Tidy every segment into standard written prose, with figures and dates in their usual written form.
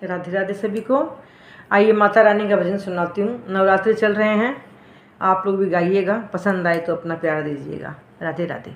राधे राधे सभी को। आइए माता रानी का भजन सुनाती हूँ। नवरात्रि चल रहे हैं, आप लोग भी गाइएगा, पसंद आए तो अपना प्यार दीजिएगा। राधे राधे।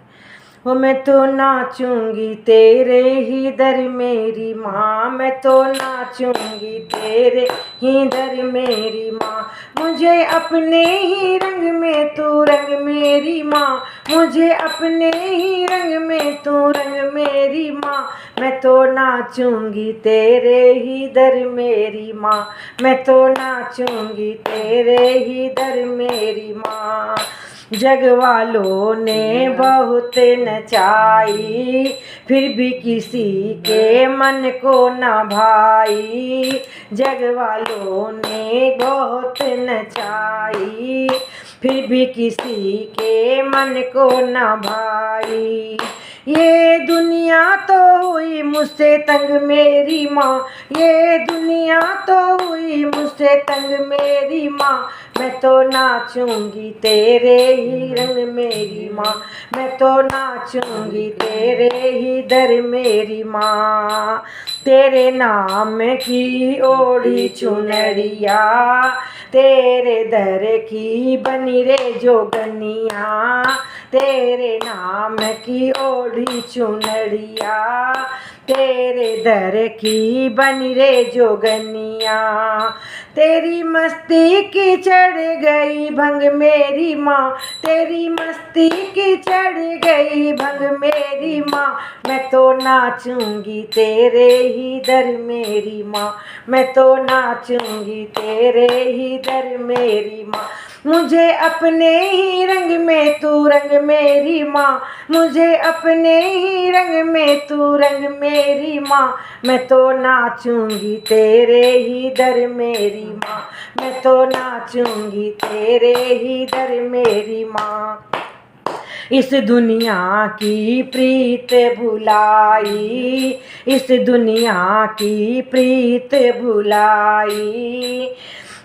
वो मैं तो नाचूंगी तेरे ही दर मेरी माँ, मैं तो नाचूंगी तेरे ही दर मेरी माँ। मुझे अपने ही रंग में तू रंग मेरी माँ, मुझे अपने ही रंग में तू रंग मेरी माँ। मैं तो नाचूंगी तेरे ही दर मेरी माँ, मैं तो नाचूंगी तेरे ही दर मेरी माँ। जग वालों ने बहुत नचाई, फिर भी किसी के मन को न भाई। जग वालों ने बहुत नचाई, फिर भी किसी के मन को न भाई। ये दुनिया तो हुई मुझसे तंग मेरी माँ, ये दुनिया तो हुई मुझसे तंग मेरी माँ। मैं तो नाचूंगी तेरे ही रंग मेरी माँ, मैं तो नाचूंगी तेरे ही दर मेरी माँ। तेरे नाम की ओढ़ी चुनरिया, तेरे दर की बनी रे जोगनिया। तेरे नाम की ओढ़ी चुनरिया, तेरे दर की बनी रे जोगनिया। तेरी मस्ती की चढ़ गई भंग मेरी माँ, तेरी मस्ती की चढ़ गई भंग मेरी माँ। मैं तो नाचूंगी तेरे ही दर मेरी माँ, मैं तो नाचूंगी तेरे ही दर मेरी माँ। मुझे अपने ही रंग में तू रंग मेरी माँ, मुझे अपने ही रंग में तू रंग मेरी माँ। मैं तो नाचूंगी तेरे ही दर मेरी माँ, मैं तो नाचूंगी तेरे ही दर मेरी माँ। इस दुनिया की प्रीत भुलाई, इस दुनिया की प्रीत भुलाई।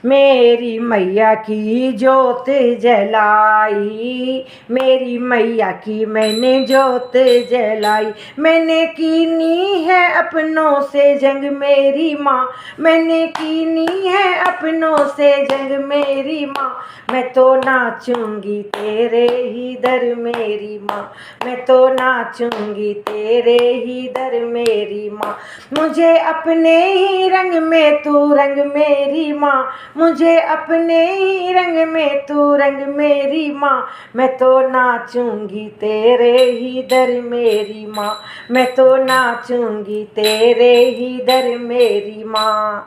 मेरी मैया की जोत जलाई, मेरी मैया की मैंने जोत जलाई। मैंने कीनी है अपनों से जंग मेरी माँ, मैंने कीनी है अपनों से जंग मेरी माँ। मैं तो नाचूंगी तेरे ही दर मेरी माँ, मैं तो नाचूंगी तेरे ही दर मेरी माँ। मुझे अपने ही रंग में तू रंग मेरी माँ, मुझे अपने ही रंग में तू रंग मेरी माँ। मैं तो नाचूंगी तेरे ही दर मेरी माँ, मैं तो नाचूंगी तेरे ही दर मेरी माँ।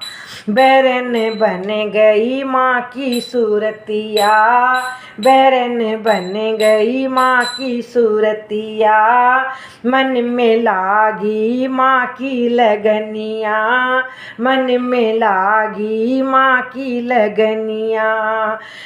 बैरन बन गई माँ की सूरतिया, बैरन बन गई माँ की सूरतिया। मन में लागी माँ की लगनिया, मन में लागी माँ की लगनिया।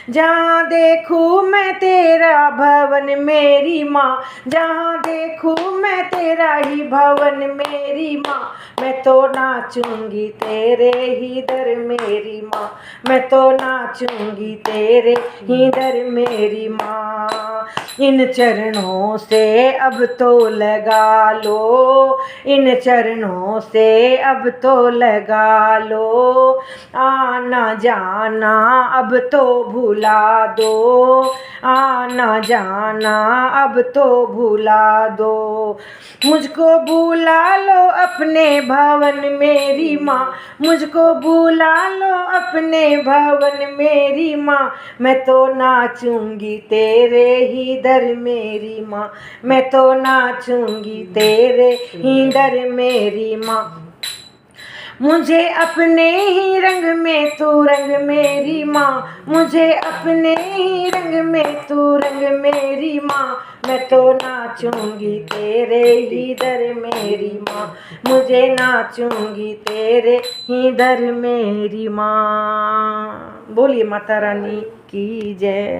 जहाँ देखूँ मैं तेरा भवन मेरी माँ, जहाँ देखूँ मैं तेरा ही भवन मेरी माँ। मैं तो नाचूंगी तेरे ही दर मेरी माँ, मैं तो नाचूंगी तेरे ही दर मेरी माँ। इन चरणों से अब तो लगा लो, इन चरणों से अब तो लगा लो। आना जाना अब तो भुला दो, आना जाना अब तो भुला दो। मुझको बुला लो अपने भवन मेरी माँ, मुझको बुला लो अपने भवन मेरी माँ। मैं तो नाचूंगी तेरे ही दर मेरी माँ, मैं तो नाचूंगी तेरे ही दर मेरी माँ। मुझे अपने ही रंग में तू रंग मेरी माँ, मुझे अपने ही रंग में तू रंग मेरी माँ। मैं तो नाचूंगी तेरे ही दर मेरी माँ, मुझे नाचूंगी तेरे ही दर मेरी माँ। बोलिए माता रानी की जय।